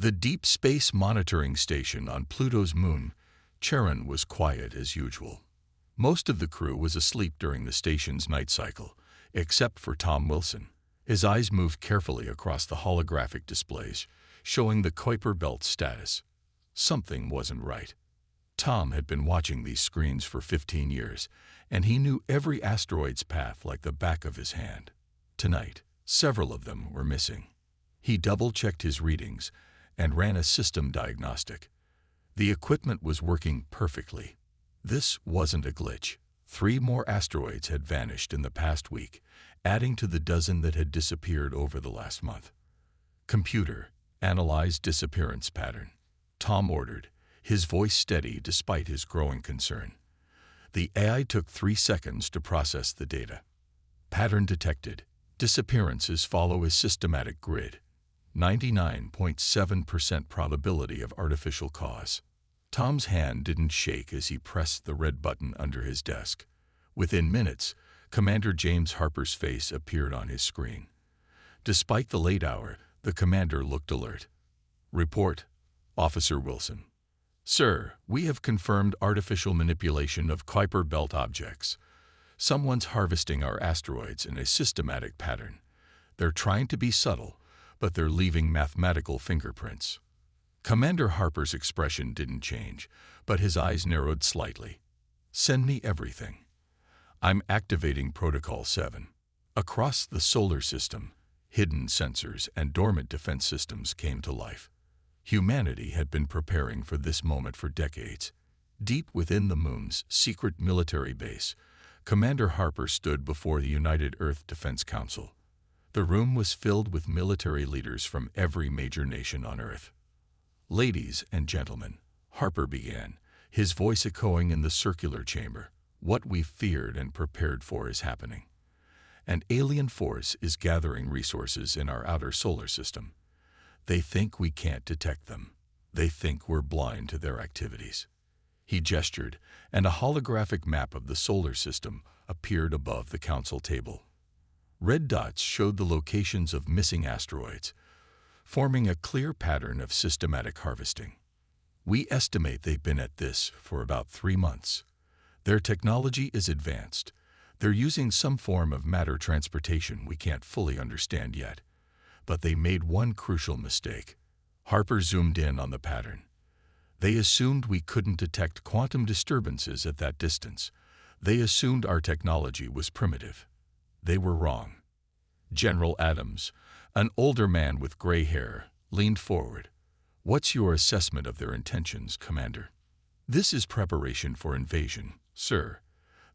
The Deep Space Monitoring Station on Pluto's moon, Charon, was quiet as usual. Most of the crew was asleep during the station's night cycle, except for Tom Wilson. His eyes moved carefully across the holographic displays, showing the Kuiper Belt status. Something wasn't right. Tom had been watching these screens for 15 years, and he knew every asteroid's path like the back of his hand. Tonight, several of them were missing. He double-checked his readings and ran a system diagnostic. The equipment was working perfectly. This wasn't a glitch. 3 more asteroids had vanished in the past week, adding to the dozen that had disappeared over the last month. "Computer, analyze disappearance pattern," Tom ordered, his voice steady despite his growing concern. The AI took 3 seconds to process the data. Pattern detected. Disappearances follow a systematic grid. 99.7% probability of artificial cause. Tom's hand didn't shake as he pressed the red button under his desk. Within minutes, Commander James Harper's face appeared on his screen. Despite the late hour, the commander looked alert. "Report, Officer Wilson." "Sir, we have confirmed artificial manipulation of Kuiper Belt objects. Someone's harvesting our asteroids in a systematic pattern. They're trying to be subtle, but they're leaving mathematical fingerprints." Commander Harper's expression didn't change, but his eyes narrowed slightly. "Send me everything." "I'm activating Protocol 7. Across the solar system, hidden sensors and dormant defense systems came to life. Humanity had been preparing for this moment for decades. Deep within the moon's secret military base, Commander Harper stood before the United Earth Defense Council. The room was filled with military leaders from every major nation on Earth. "Ladies and gentlemen," Harper began, his voice echoing in the circular chamber, "what we feared and prepared for is happening. An alien force is gathering resources in our outer solar system. They think we can't detect them. They think we're blind to their activities." He gestured, and a holographic map of the solar system appeared above the council table. Red dots showed the locations of missing asteroids, forming a clear pattern of systematic harvesting. "We estimate they've been at this for about 3 months. Their technology is advanced. They're using some form of matter transportation we can't fully understand yet. But they made one crucial mistake." Harper zoomed in on the pattern. "They assumed we couldn't detect quantum disturbances at that distance. They assumed our technology was primitive. They were wrong." General Adams, an older man with gray hair, leaned forward. "What's your assessment of their intentions, Commander?" "This is preparation for invasion, sir.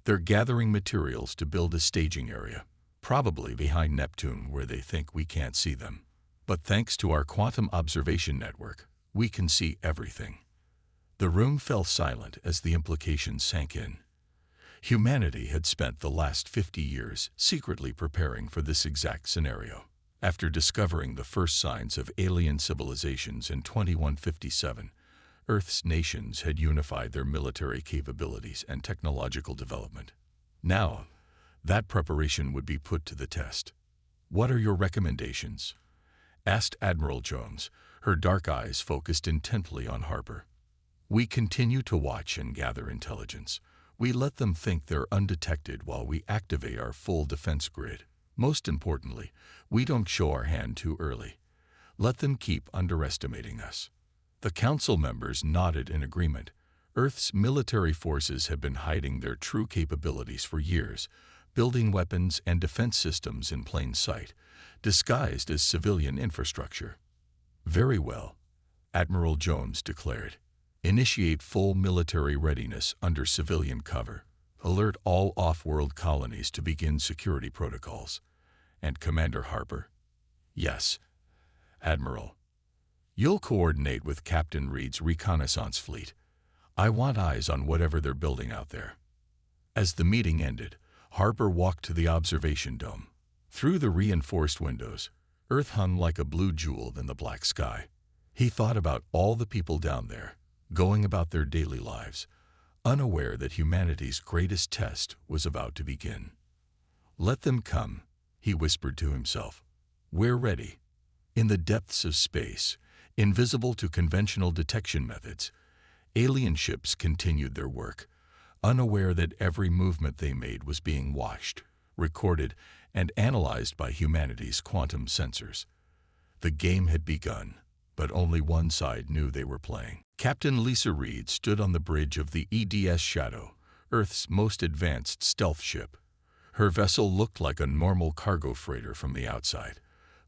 They're gathering materials to build a staging area, probably behind Neptune where they think we can't see them. But thanks to our quantum observation network, we can see everything." The room fell silent as the implications sank in. Humanity had spent the last 50 years secretly preparing for this exact scenario. After discovering the first signs of alien civilizations in 2157, Earth's nations had unified their military capabilities and technological development. Now, that preparation would be put to the test. "What are your recommendations?" asked Admiral Jones, her dark eyes focused intently on Harper. "We continue to watch and gather intelligence. We let them think they're undetected while we activate our full defense grid. Most importantly, we don't show our hand too early. Let them keep underestimating us." The council members nodded in agreement. Earth's military forces have been hiding their true capabilities for years, building weapons and defense systems in plain sight, disguised as civilian infrastructure. "Very well," Admiral Jones declared. "Initiate full military readiness under civilian cover. Alert all off-world colonies to begin security protocols." "And Commander Harper?" "Yes, Admiral. You'll coordinate with Captain Reed's reconnaissance fleet. I want eyes on whatever they're building out there." As the meeting ended, Harper walked to the observation dome. Through the reinforced windows, Earth hung like a blue jewel in the black sky. He thought about all the people down there, going about their daily lives, unaware that humanity's greatest test was about to begin. "Let them come," he whispered to himself. "We're ready." In the depths of space, Invisible to conventional detection methods, alien ships continued their work, unaware that every movement they made was being watched, recorded, and analyzed by humanity's quantum sensors. The game had begun, but only one side knew they were playing. Captain Lisa Reed stood on the bridge of the EDS Shadow, Earth's most advanced stealth ship. Her vessel looked like a normal cargo freighter from the outside,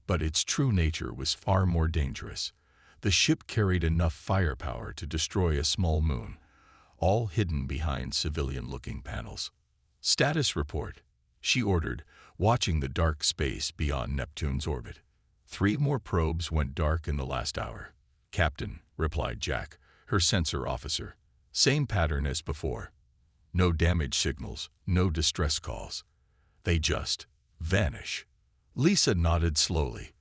but its true nature was far more dangerous. The ship carried enough firepower to destroy a small moon, all hidden behind civilian-looking panels. "Status report," she ordered, watching the dark space beyond Neptune's orbit. 3 more probes went dark in the last hour. "Captain," replied Jack, her sensor officer. "Same pattern as before. No damage signals, no distress calls. They just vanish." Lisa nodded slowly.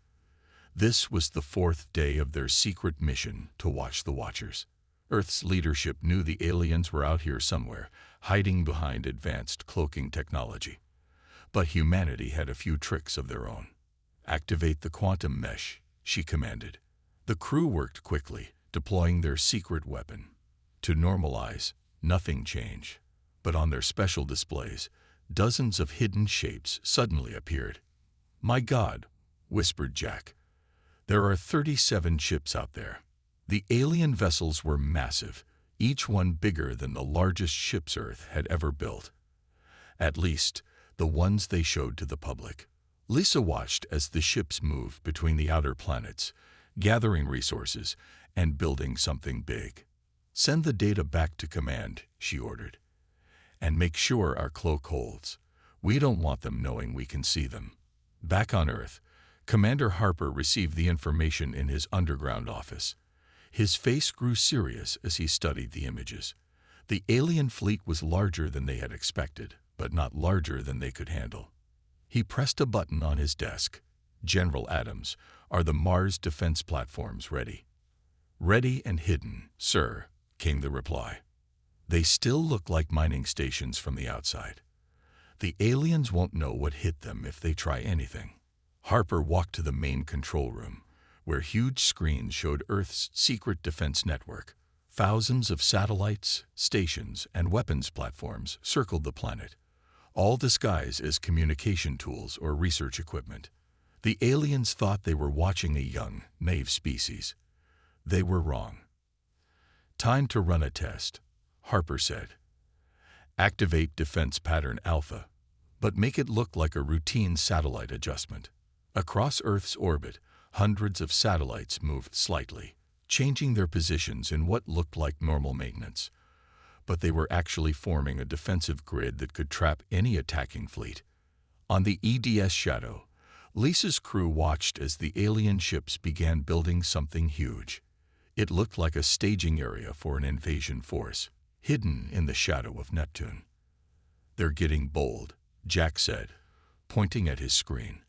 This was the 4th day of their secret mission to watch the Watchers. Earth's leadership knew the aliens were out here somewhere, hiding behind advanced cloaking technology. But humanity had a few tricks of their own. "Activate the quantum mesh," she commanded. The crew worked quickly, deploying their secret weapon. To normalize, nothing changed. But on their special displays, dozens of hidden shapes suddenly appeared. "My God," whispered Jack. "There are 37 ships out there." The alien vessels were massive, each one bigger than the largest ships Earth had ever built. At least, the ones they showed to the public. Lisa watched as the ships moved between the outer planets, gathering resources and building something big. "Send the data back to command," she ordered. "And make sure our cloak holds. We don't want them knowing we can see them." Back on Earth, Commander Harper received the information in his underground office. His face grew serious as he studied the images. The alien fleet was larger than they had expected, but not larger than they could handle. He pressed a button on his desk. "General Adams, are the Mars defense platforms ready?" "Ready and hidden, sir," came the reply. "They still look like mining stations from the outside. The aliens won't know what hit them if they try anything." Harper walked to the main control room, where huge screens showed Earth's secret defense network. Thousands of satellites, stations, and weapons platforms circled the planet, all disguised as communication tools or research equipment. The aliens thought they were watching a young, naive species. They were wrong. "Time to run a test," Harper said. "Activate Defense Pattern Alpha, but make it look like a routine satellite adjustment." Across Earth's orbit, hundreds of satellites moved slightly, changing their positions in what looked like normal maintenance. But they were actually forming a defensive grid that could trap any attacking fleet. On the EDS Shadow, Lisa's crew watched as the alien ships began building something huge. It looked like a staging area for an invasion force, hidden in the shadow of Neptune. "They're getting bold," Jack said, pointing at his screen.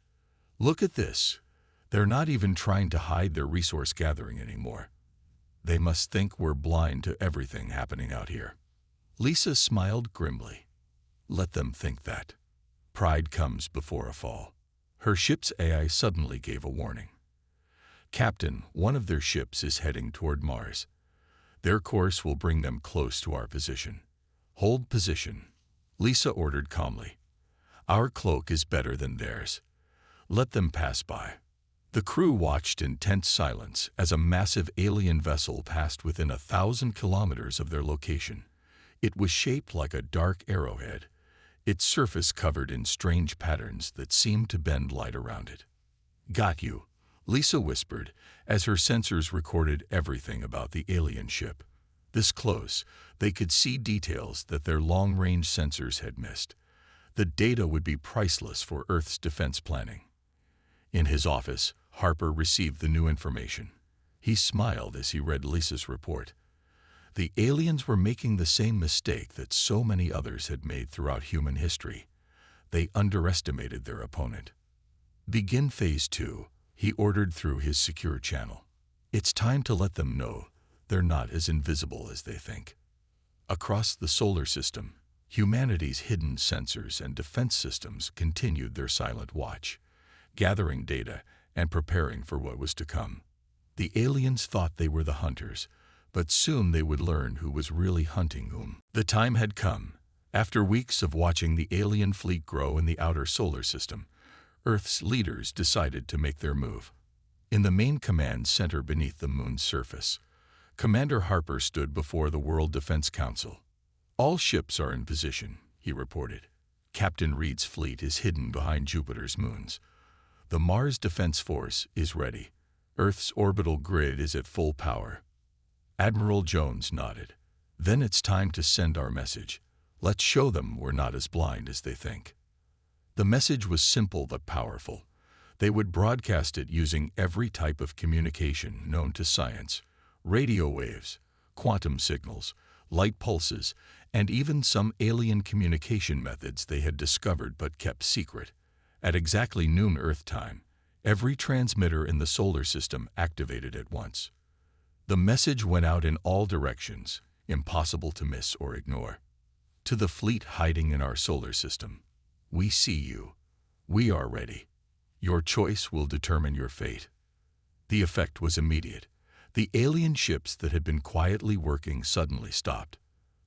"Look at this. They're not even trying to hide their resource gathering anymore. They must think we're blind to everything happening out here." Lisa smiled grimly. "Let them think that. Pride comes before a fall." Her ship's AI suddenly gave a warning. "Captain, one of their ships is heading toward Mars. Their course will bring them close to our position. Hold position," Lisa ordered calmly. "Our cloak is better than theirs. Let them pass by." The crew watched in tense silence as a massive alien vessel passed within 1,000 kilometers of their location. It was shaped like a dark arrowhead, its surface covered in strange patterns that seemed to bend light around it. "Got you," Lisa whispered as her sensors recorded everything about the alien ship. This close, they could see details that their long-range sensors had missed. The data would be priceless for Earth's defense planning. In his office, Harper received the new information. He smiled as he read Lisa's report. The aliens were making the same mistake that so many others had made throughout human history. They underestimated their opponent. "Begin Phase 2, he ordered through his secure channel. "It's time to let them know they're not as invisible as they think." Across the solar system, humanity's hidden sensors and defense systems continued their silent watch, gathering data and preparing for what was to come. The aliens thought they were the hunters, but soon they would learn who was really hunting whom. The time had come. After weeks of watching the alien fleet grow in the outer solar system, Earth's leaders decided to make their move. In the main command center beneath the moon's surface, Commander Harper stood before the World Defense Council. "All ships are in position," he reported. "Captain Reed's fleet is hidden behind Jupiter's moons. The Mars Defense Force is ready. Earth's orbital grid is at full power." Admiral Jones nodded. "Then it's time to send our message. Let's show them we're not as blind as they think." The message was simple but powerful. They would broadcast it using every type of communication known to science: radio waves, quantum signals, light pulses, and even some alien communication methods they had discovered but kept secret. At exactly noon Earth time, every transmitter in the solar system activated at once. The message went out in all directions, impossible to miss or ignore. "To the fleet hiding in our solar system, we see you. We are ready. Your choice will determine your fate." The effect was immediate. The alien ships that had been quietly working suddenly stopped.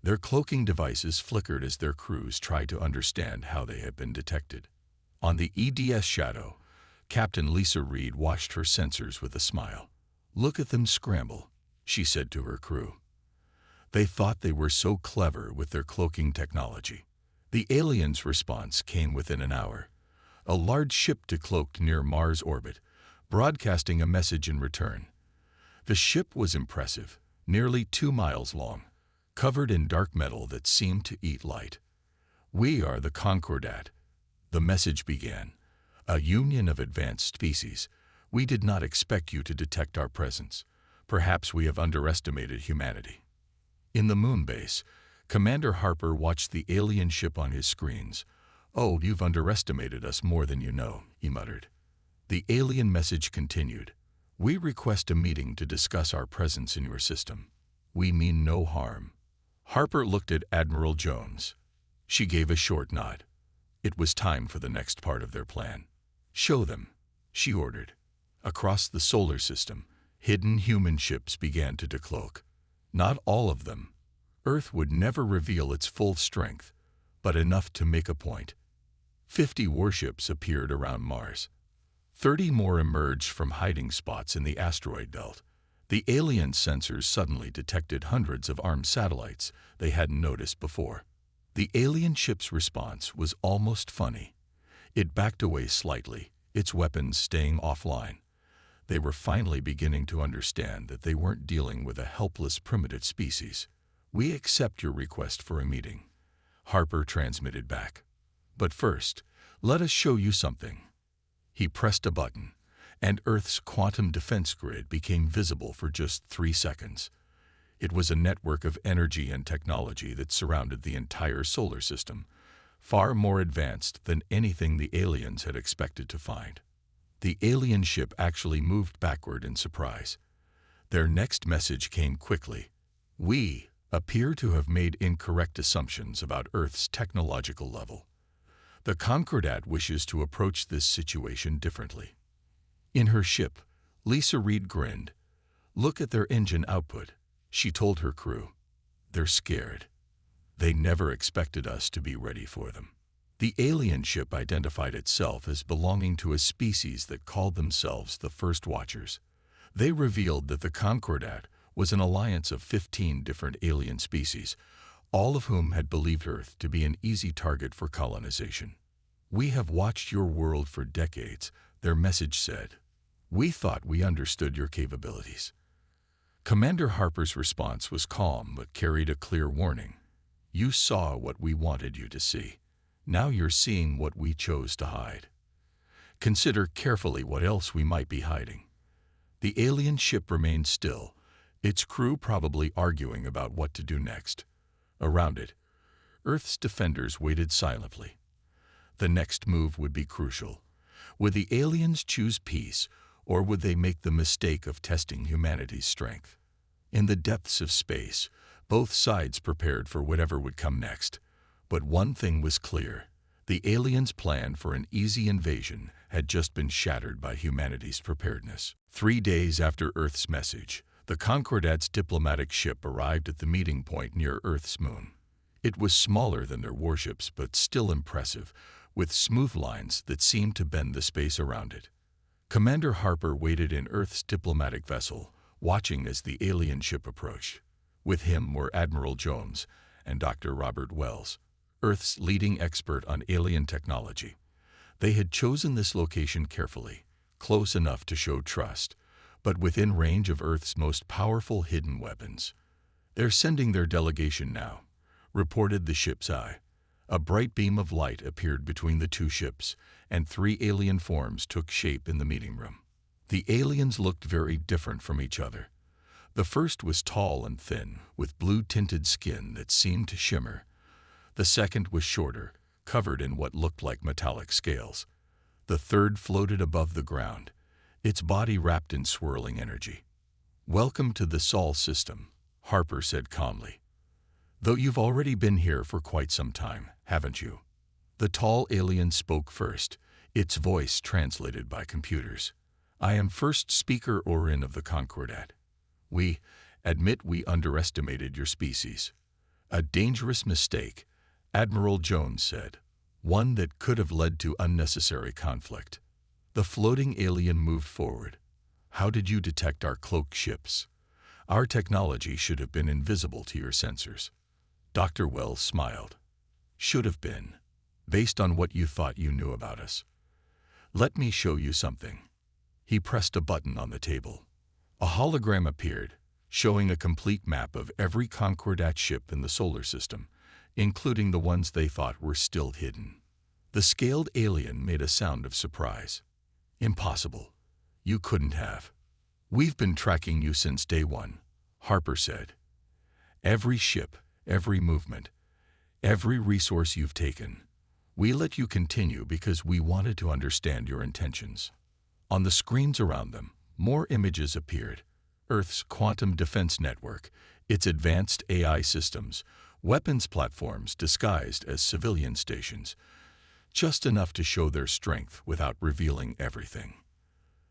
Their cloaking devices flickered as their crews tried to understand how they had been detected. On the EDS Shadow, Captain Lisa Reed watched her sensors with a smile. "Look at them scramble," she said to her crew. They thought they were so clever with their cloaking technology. The aliens' response came within an hour. A large ship decloaked near Mars orbit, broadcasting a message in return. The ship was impressive, nearly 2 miles long, covered in dark metal that seemed to eat light. "We are the Concordat," the message began. "A union of advanced species. We did not expect you to detect our presence. Perhaps we have underestimated humanity." In the moon base, Commander Harper watched the alien ship on his screens. "Oh, you've underestimated us more than you know," he muttered. The alien message continued. "We request a meeting to discuss our presence in your system. We mean no harm." Harper looked at Admiral Jones. She gave a short nod. It was time for the next part of their plan. "Show them," she ordered. Across the solar system, hidden human ships began to decloak. Not all of them. Earth would never reveal its full strength, but enough to make a point. 50 warships appeared around Mars. 30 more emerged from hiding spots in the asteroid belt. The alien sensors suddenly detected hundreds of armed satellites they hadn't noticed before. The alien ship's response was almost funny. It backed away slightly, its weapons staying offline. They were finally beginning to understand that they weren't dealing with a helpless primitive species. "We accept your request for a meeting," Harper transmitted back. "But first, let us show you something." He pressed a button, and Earth's quantum defense grid became visible for just 3 seconds. It was a network of energy and technology that surrounded the entire solar system, far more advanced than anything the aliens had expected to find. The alien ship actually moved backward in surprise. Their next message came quickly. "We appear to have made incorrect assumptions about Earth's technological level. The Concordat wishes to approach this situation differently." In her ship, Lisa Reed grinned. "Look at their engine output," she told her crew. "They're scared. They never expected us to be ready for them." The alien ship identified itself as belonging to a species that called themselves the First Watchers. They revealed that the Concordat was an alliance of 15 different alien species, all of whom had believed Earth to be an easy target for colonization. "We have watched your world for decades," their message said. "We thought we understood your capabilities." Commander Harper's response was calm but carried a clear warning. "You saw what we wanted you to see. Now you're seeing what we chose to hide. Consider carefully what else we might be hiding." The alien ship remained still, its crew probably arguing about what to do next. Around it, Earth's defenders waited silently. The next move would be crucial. Would the aliens choose peace, or would they make the mistake of testing humanity's strength? In the depths of space, both sides prepared for whatever would come next. But one thing was clear: The aliens' plan for an easy invasion had just been shattered by humanity's preparedness. 3 days after Earth's message, the Concordat's diplomatic ship arrived at the meeting point near Earth's moon. It was smaller than their warships, but still impressive, with smooth lines that seemed to bend the space around it. Commander Harper waited in Earth's diplomatic vessel, watching as the alien ship approached. With him were Admiral Jones and Dr. Robert Wells, Earth's leading expert on alien technology. They had chosen this location carefully, close enough to show trust, but within range of Earth's most powerful hidden weapons. "They're sending their delegation now," reported the ship's eye. A bright beam of light appeared between the two ships, and 3 alien forms took shape in the meeting room. The aliens looked very different from each other. The first was tall and thin, with blue-tinted skin that seemed to shimmer. The second was shorter, covered in what looked like metallic scales. The third floated above the ground, its body wrapped in swirling energy. "Welcome to the Sol system," Harper said calmly. "Though you've already been here for quite some time, haven't you?" The tall alien spoke first, its voice translated by computers. "I am First Speaker Orin of the Concordat. We admit we underestimated your species. A dangerous mistake," Admiral Jones said, "one that could have led to unnecessary conflict." The floating alien moved forward. "How did you detect our cloaked ships? Our technology should have been invisible to your sensors." Dr. Wells smiled. "Should have been, based on what you thought you knew about us. Let me show you something." He pressed a button on the table. A hologram appeared, showing a complete map of every Concordat ship in the solar system, including the ones they thought were still hidden. The scaled alien made a sound of surprise. "Impossible. You couldn't have. We've been tracking you since day one," Harper said. "Every ship, every movement, every resource you've taken. We let you continue because we wanted to understand your intentions." On the screens around them, more images appeared. Earth's quantum defense network, its advanced AI systems, weapons platforms disguised as civilian stations, just enough to show their strength without revealing everything.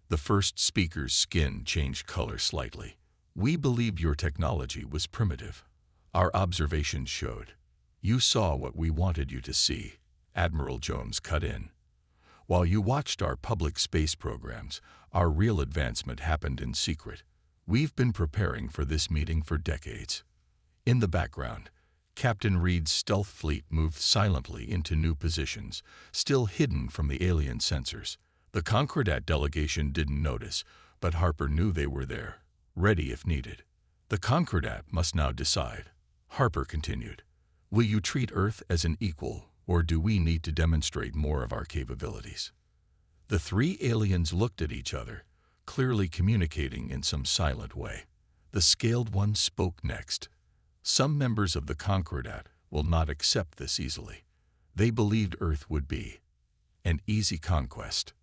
The first speaker's skin changed color slightly. "We believed your technology was primitive. Our observations showed. You saw what we wanted you to see," Admiral Jones cut in. "While you watched our public space programs, our real advancement happened in secret. We've been preparing for this meeting for decades." In the background, Captain Reed's stealth fleet moved silently into new positions, still hidden from the alien sensors. The Concordat delegation didn't notice, but Harper knew they were there, ready if needed. "The Concordat must now decide," Harper continued. "Will you treat Earth as an equal, or do we need to demonstrate more of our capabilities?" The 3 aliens looked at each other, clearly communicating in some silent way. The scaled one spoke next. "Some members of the Concordat will not accept this easily. They believed Earth would be an easy conquest.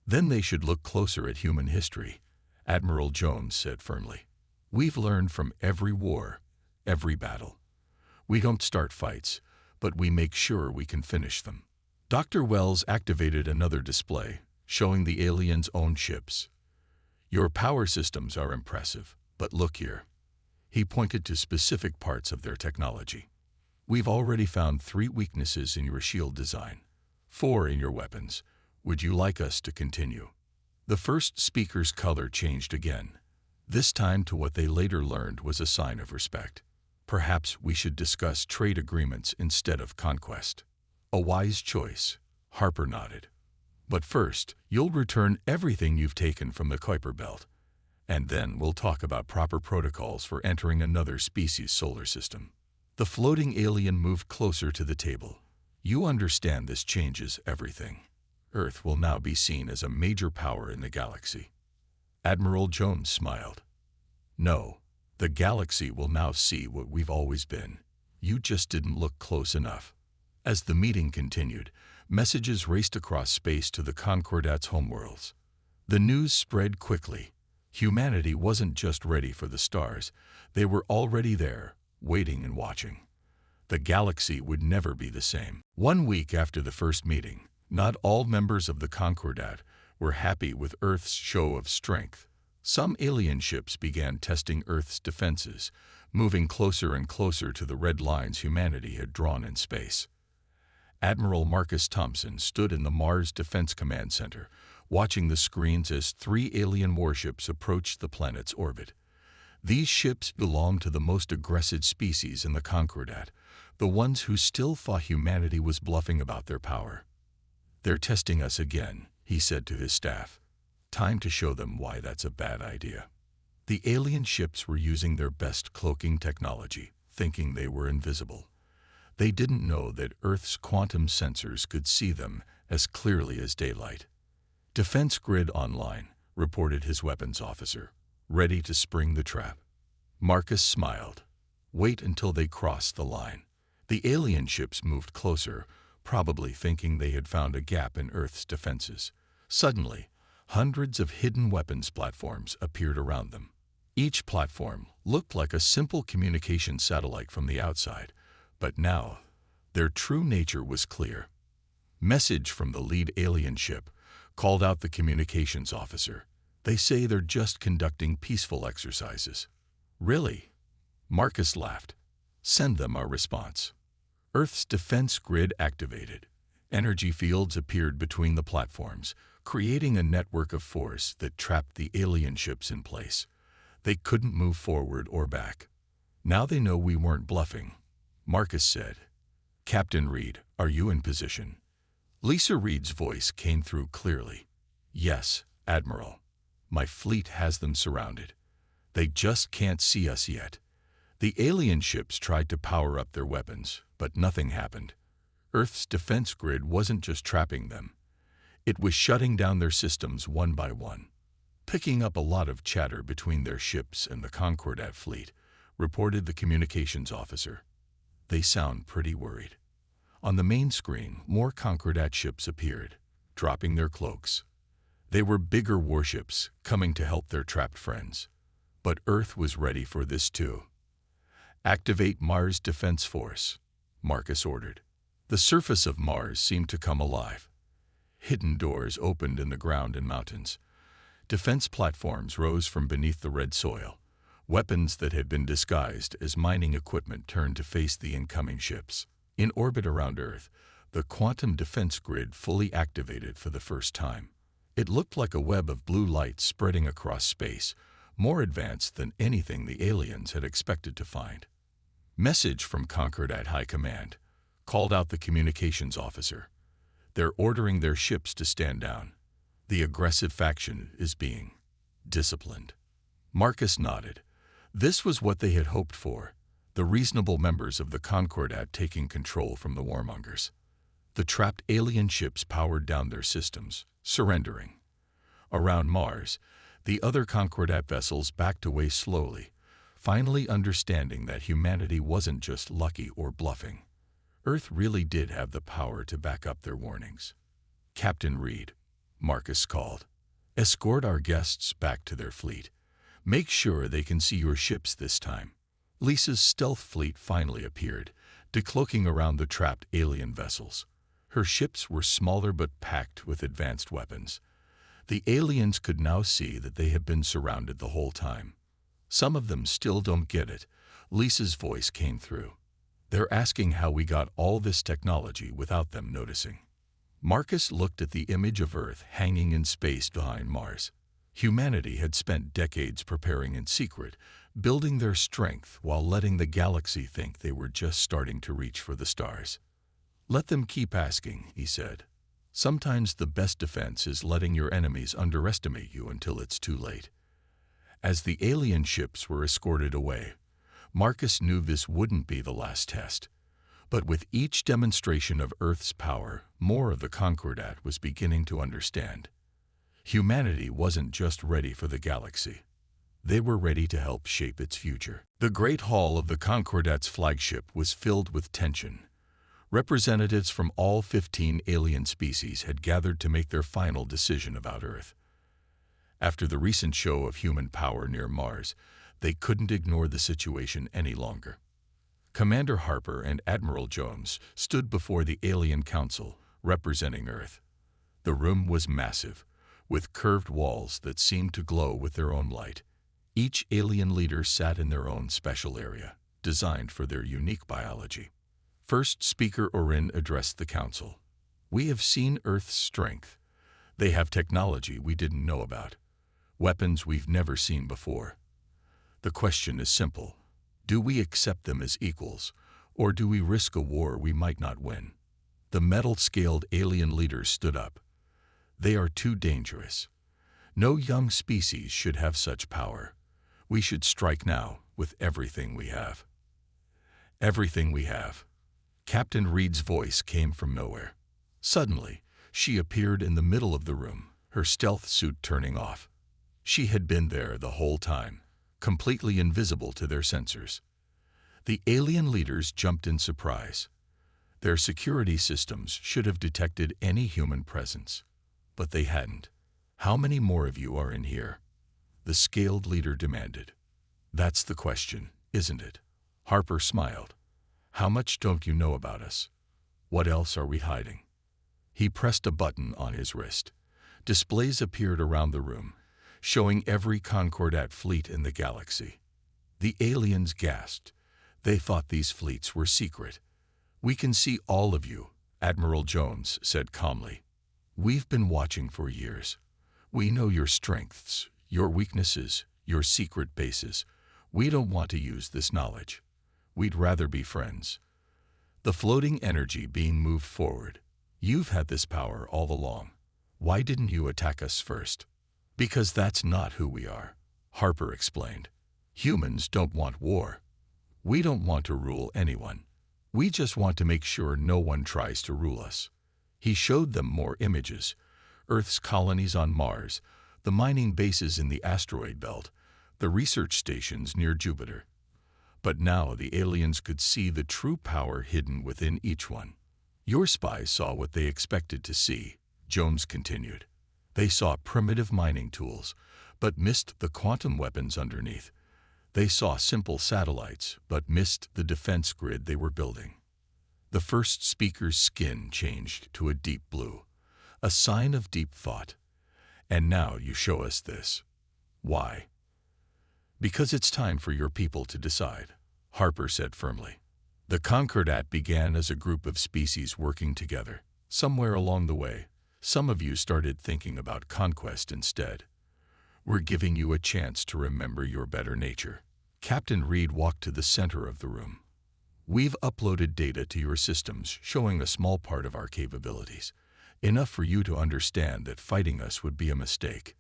Then they should look closer at human history," Admiral Jones said firmly. "We've learned from every war, every battle. We don't start fights, but we make sure we can finish them." Dr. Wells activated another display, showing the aliens' own ships. "Your power systems are impressive, but look here." He pointed to specific parts of their technology. "We've already found 3 weaknesses in your shield design, 4 in your weapons. Would you like us to continue?" The first speaker's color changed again, this time to what they later learned was a sign of respect. "Perhaps we should discuss trade agreements instead of conquest." "A wise choice," Harper nodded. "But first, you'll return everything you've taken from the Kuiper Belt. And then we'll talk about proper protocols for entering another species' solar system." The floating alien moved closer to the table. "You understand this changes everything. Earth will now be seen as a major power in the galaxy." Admiral Jones smiled. "No, the galaxy will now see what we've always been. You just didn't look close enough." As the meeting continued, messages raced across space to the Concordat's homeworlds. The news spread quickly. Humanity wasn't just ready for the stars, they were already there, waiting and watching. The galaxy would never be the same. 1 week after the first meeting, not all members of the Concordat were happy with Earth's show of strength. Some alien ships began testing Earth's defenses, moving closer and closer to the red lines humanity had drawn in space. Admiral Marcus Thompson stood in the Mars Defense Command Center, watching the screens as 3 alien warships approached the planet's orbit. These ships belonged to the most aggressive species in the Concordat, the ones who still thought humanity was bluffing about their power. "They're testing us again," he said to his staff. "Time to show them why that's a bad idea." The alien ships were using their best cloaking technology, thinking they were invisible. They didn't know that Earth's quantum sensors could see them as clearly as daylight. "Defense grid online," reported his weapons officer, ready to spring the trap. Marcus smiled. "Wait until they cross the line." The alien ships moved closer, probably thinking they had found a gap in Earth's defenses. Suddenly, hundreds of hidden weapons platforms appeared around them. Each platform looked like a simple communication satellite from the outside, but now their true nature was clear. Message from the lead alien ship called out the communications officer. "They say they're just conducting peaceful exercises." "Really?" Marcus laughed. "Send them our response." Earth's defense grid activated. Energy fields appeared between the platforms, creating a network of force that trapped the alien ships in place. They couldn't move forward or back. "Now they know we weren't bluffing," Marcus said. "Captain Reed, are you in position?" Lisa Reed's voice came through clearly. "Yes, Admiral. My fleet has them surrounded. They just can't see us yet." The alien ships tried to power up their weapons, but nothing happened. Earth's defense grid wasn't just trapping them. It was shutting down their systems one by one. "Picking up a lot of chatter between their ships and the Concordat fleet," reported the communications officer. "They sound pretty worried." On the main screen, more Concordat ships appeared, dropping their cloaks. They were bigger warships, coming to help their trapped friends. But Earth was ready for this too. "Activate Mars Defense Force," Marcus ordered. The surface of Mars seemed to come alive. Hidden doors opened in the ground and mountains. Defense platforms rose from beneath the red soil. Weapons that had been disguised as mining equipment turned to face the incoming ships. In orbit around Earth, the quantum defense grid fully activated for the first time. It looked like a web of blue light spreading across space, more advanced than anything the aliens had expected to find. "Message from Concordat High Command," called out the communications officer. "They're ordering their ships to stand down. The aggressive faction is being disciplined." Marcus nodded. This was what they had hoped for, the reasonable members of the Concordat taking control from the warmongers. The trapped alien ships powered down their systems, surrendering. Around Mars, the other Concordat vessels backed away slowly, finally understanding that humanity wasn't just lucky or bluffing. Earth really did have the power to back up their warnings. "Captain Reed," Marcus called, "escort our guests back to their fleet. Make sure they can see your ships this time." Lisa's stealth fleet finally appeared, decloaking around the trapped alien vessels. Her ships were smaller but packed with advanced weapons. The aliens could now see that they had been surrounded the whole time. "Some of them still don't get it," Lisa's voice came through. "They're asking how we got all this technology without them noticing." Marcus looked at the image of Earth hanging in space behind Mars. Humanity had spent decades preparing in secret, building their strength while letting the galaxy think they were just starting to reach for the stars. "Let them keep asking," he said. "Sometimes the best defense is letting your enemies underestimate you until it's too late." As the alien ships were escorted away, Marcus knew this wouldn't be the last test. But with each demonstration of Earth's power, more of the Concordat was beginning to understand. Humanity wasn't just ready for the galaxy. They were ready to help shape its future. The Great Hall of the Concordat's flagship was filled with tension. Representatives from all 15 alien species had gathered to make their final decision about Earth. After the recent show of human power near Mars, they couldn't ignore the situation any longer. Commander Harper and Admiral Jones stood before the Alien Council, representing Earth. The room was massive, with curved walls that seemed to glow with their own light. Each alien leader sat in their own special area, designed for their unique biology. First Speaker Orin addressed the council. "We have seen Earth's strength. They have technology we didn't know about, weapons we've never seen before. The question is simple. Do we accept them as equals, or do we risk a war we might not win?" The metal-scaled alien leaders stood up. "They are too dangerous. No young species should have such power. We should strike now with everything we have." Everything we have. Captain Reed's voice came from nowhere. Suddenly, she appeared in the middle of the room, her stealth suit turning off. She had been there the whole time, completely invisible to their sensors. The alien leaders jumped in surprise. Their security systems should have detected any human presence, but they hadn't. "How many more of you are in here?" the scaled leader demanded. "That's the question, isn't it?" Harper smiled. "How much don't you know about us? What else are we hiding?" He pressed a button on his wrist. Displays appeared around the room, showing every Concordat fleet in the galaxy. The aliens gasped. They thought these fleets were secret. "We can see all of you," Admiral Jones said calmly. "We've been watching for years. We know your strengths, your weaknesses, your secret bases. We don't want to use this knowledge. We'd rather be friends." The floating energy being moved forward. "You've had this power all along. Why didn't you attack us first?" "Because that's not who we are," Harper explained. "Humans don't want war. We don't want to rule anyone. We just want to make sure no one tries to rule us." He showed them more images: Earth's colonies on Mars, the mining bases in the asteroid belt, the research stations near Jupiter. But now the aliens could see the true power hidden within each one. "Your spies saw what they expected to see," Jones continued. "They saw primitive mining tools, but missed the quantum weapons underneath. They saw simple satellites, but missed the defense grid they were building." The first speaker's skin changed to a deep blue, a sign of deep thought. "And now you show us this. Why?" "Because it's time for your people to decide," Harper said firmly. The Concordat began as a group of species working together. Somewhere along the way, some of you started thinking about conquest instead. "We're giving you a chance to remember your better nature." Captain Reed walked to the center of the room. "We've uploaded data to your systems showing a small part of our capabilities, enough for you to understand that fighting us would be a mistake."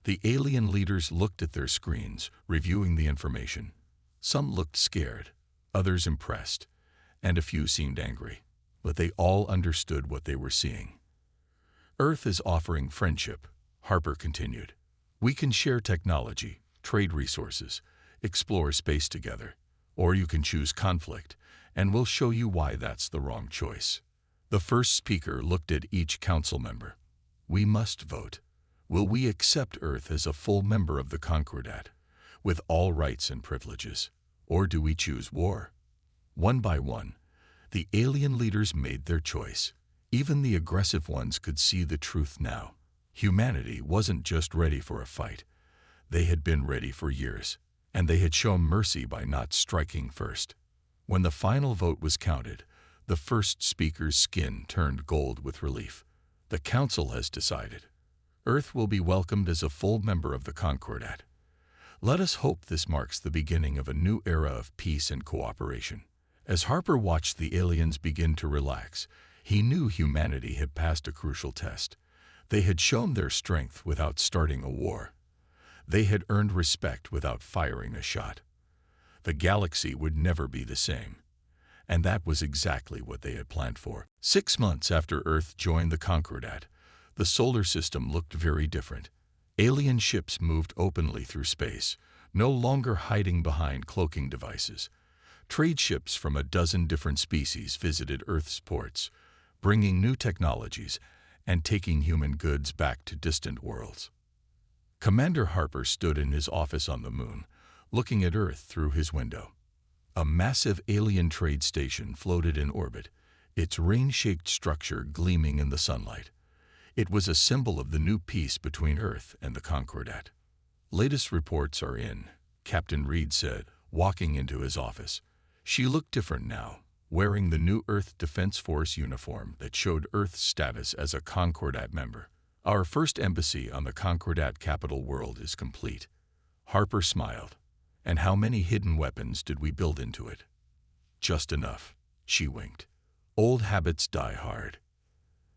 The alien leaders looked at their screens, reviewing the information. Some looked scared, others impressed, and a few seemed angry, but they all understood what they were seeing. "Earth is offering friendship," Harper continued. "We can share technology, trade resources, explore space together, or you can choose conflict, and we'll show you why that's the wrong choice." The first speaker looked at each council member. "We must vote. Will we accept Earth as a full member of the Concordat, with all rights and privileges, or do we choose war?" One by one, the alien leaders made their choice. Even the aggressive ones could see the truth now. Humanity wasn't just ready for a fight. They had been ready for years, and they had shown mercy by not striking first. When the final vote was counted, the first speaker's skin turned gold with relief. "The Council has decided. Earth will be welcomed as a full member of the Concordat. Let us hope this marks the beginning of a new era of peace and cooperation." As Harper watched the aliens begin to relax, he knew humanity had passed a crucial test. They had shown their strength without starting a war. They had earned respect without firing a shot. The galaxy would never be the same. And that was exactly what they had planned for. 6 months after Earth joined the Concordat, the solar system looked very different. Alien ships moved openly through space, no longer hiding behind cloaking devices. Trade ships from a dozen different species visited Earth's ports, bringing new technologies and taking human goods back to distant worlds. Commander Harper stood in his office on the moon, looking at Earth through his window. A massive alien trade station floated in orbit, its ring-shaped structure gleaming in the sunlight. It was a symbol of the new peace between Earth and the Concordat. "Latest reports are in," Captain Reed said, walking into his office. She looked different now, wearing the new Earth Defense Force uniform that showed Earth's status as a Concordat member. "Our first embassy on the Concordat capital world is complete." Harper smiled. "And how many hidden weapons did we build into it?" "Just enough," she winked. "Old habits die hard."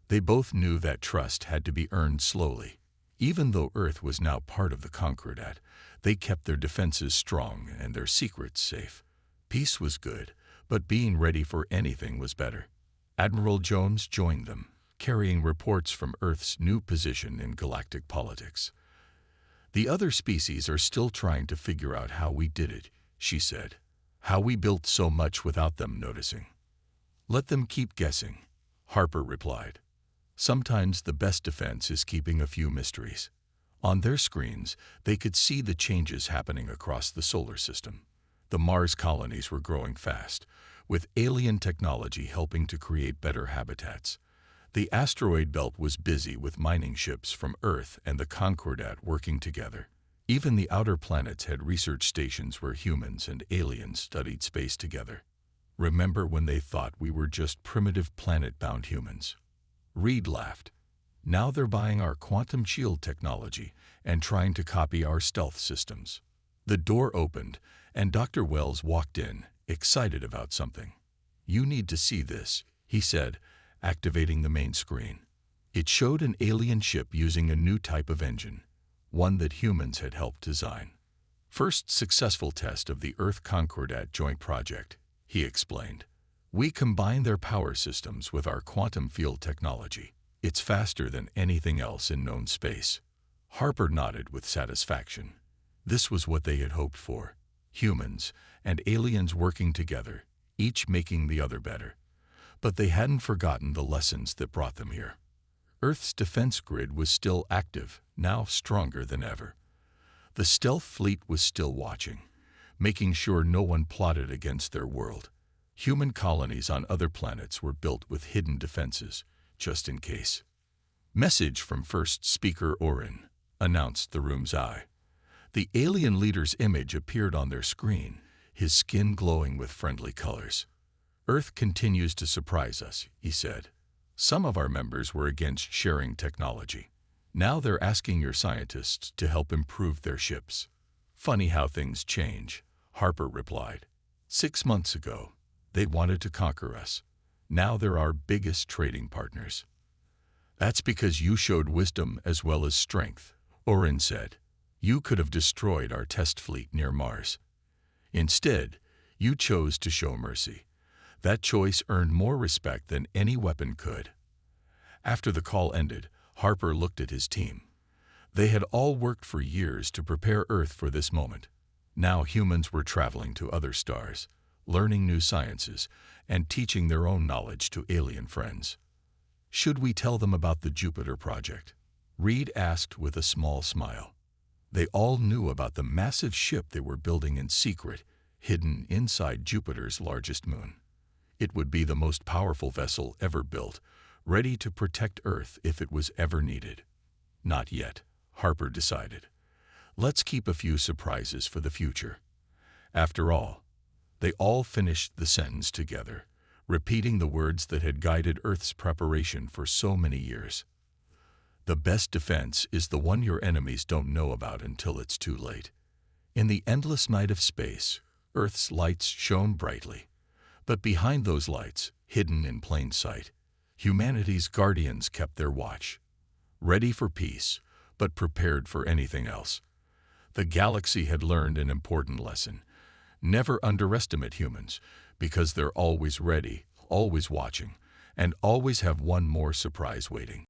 They both knew that trust had to be earned slowly. Even though Earth was now part of the Concordat, they kept their defenses strong and their secrets safe. Peace was good, but being ready for anything was better. Admiral Jones joined them, carrying reports from Earth's new position in galactic politics. "The other species are still trying to figure out how we did it," she said. "How we built so much without them noticing." "Let them keep guessing," Harper replied. "Sometimes the best defense is keeping a few mysteries." On their screens, they could see the changes happening across the solar system. The Mars colonies were growing fast, with alien technology helping to create better habitats. The asteroid belt was busy with mining ships from Earth and the Concordat working together. Even the outer planets had research stations where humans and aliens studied space together. "Remember when they thought we were just primitive planet-bound humans?" Reed laughed. "Now they're buying our quantum shield technology and trying to copy our stealth systems." The door opened, and Dr. Wells walked in, excited about something. "You need to see this," he said, activating the main screen. It showed an alien ship using a new type of engine, one that humans had helped design. "First successful test of the Earth Concordat joint project," he explained. "We combine their power systems with our quantum field technology. It's faster than anything else in known space." Harper nodded with satisfaction. This was what they had hoped for. Humans and aliens working together, each making the other better. But they hadn't forgotten the lessons that brought them here. Earth's defense grid was still active, now stronger than ever. The stealth fleet was still watching, making sure no one plotted against their world. Human colonies on other planets were built with hidden defenses, just in case. "Message from First Speaker Orin," announced the room's eye. The alien leader's image appeared on their screen, his skin glowing with friendly colors. "Earth continues to surprise us," he said. "Some of our members were against sharing technology. Now they're asking your scientists to help improve their ships." "Funny how things change," Harper replied. 6 months ago, they wanted to conquer us. Now they're our biggest trading partners." "That's because you showed wisdom as well as strength," Orin said. "You could have destroyed our test fleet near Mars. Instead, you chose to show mercy. That choice earned more respect than any weapon could." After the call ended, Harper looked at his team. They had all worked for years to prepare Earth for this moment. Now humans were traveling to other stars, learning new sciences, and teaching their own knowledge to alien friends. "Should we tell them about the Jupiter project?" Reed asked with a small smile. They all knew about the massive ship they were building in secret, hidden inside Jupiter's largest moon. It would be the most powerful vessel ever built, ready to protect Earth if it was ever needed. "Not yet," Harper decided. "Let's keep a few surprises for the future." After all, they all finished the sentence together, repeating the words that had guided Earth's preparation for so many years. "The best defense is the one your enemies don't know about until it's too late." In the endless night of space, Earth's lights shone brightly. But behind those lights, hidden in plain sight, humanity's guardians kept their watch. Ready for peace, but prepared for anything else. The galaxy had learned an important lesson. Never underestimate humans, because they're always ready, always watching, and always have one more surprise waiting.